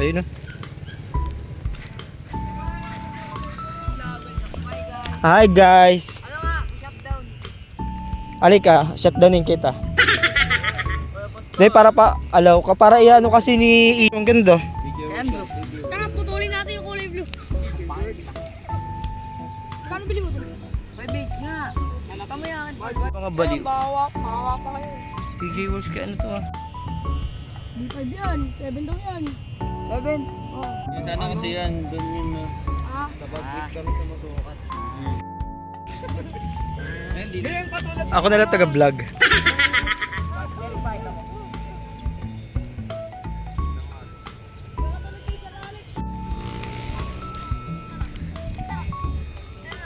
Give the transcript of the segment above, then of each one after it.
Ayun, no? Hi guys. Ano nga, shutdown. Alika, shutdownin kita. Dahil para pa alaw ka para iano kasi ni ang ganda. Andrew. Tara, putulin natin yung kulay blue. Paano bili mo ito? 5 nga. Pamayakan. Mga baliw. Bawa pa kayo. PJ Works ka ano to ah. D5 yan, 7 daw yan. 7. Oh. Yung tanong kasi yan, doon yun na. Ah, Kami sa masukat. Ako na lang taga-vlog.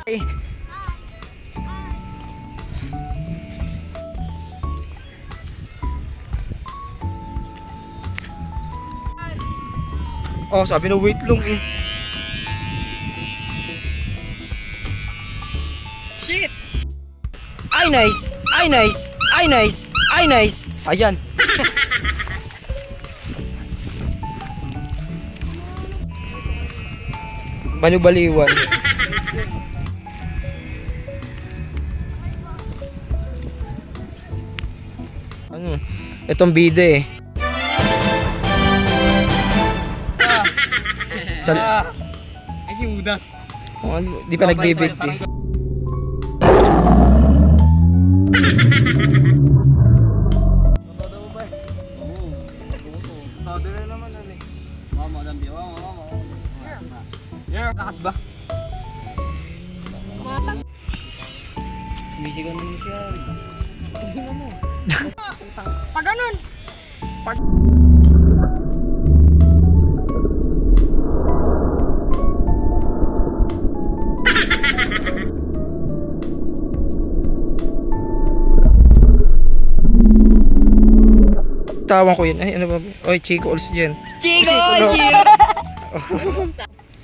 Hey. Oh, sabi na wait lang eh. Shit! Ay nice! Ay nice! Ay nice! Ay nice! Ayan. Baliw-baliwan. Ano? Itong bida eh. Sal Ay si Udas. oh, di pa nagbibig eh. Todo na naman yan eh. Mama, dambi. Mama. Yeah. Lakas ba? matang. Sumisigaw naman siya. Pag ganun. Tawang ko yun. Ay, ano ba? Oy, Chico Ols dyan. Chico! Chico!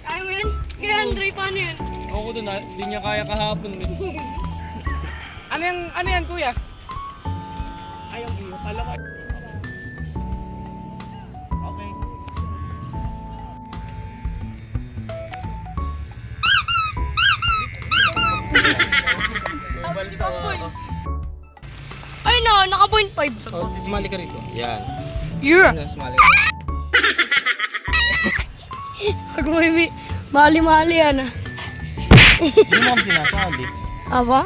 Kaya mo yan? Kaya Andre, paano yan? Ako doon, hindi niya kaya kahapon. Ano yan kuya? Ayaw iyo. Kala ko. Okay. Ay na, naka 0.5. Oh, sumali ka rito. Yan. Yeah. Ano, sumali ka. Pag may mali-mali yan ah. Hindi mo kami sinasabi. Aba?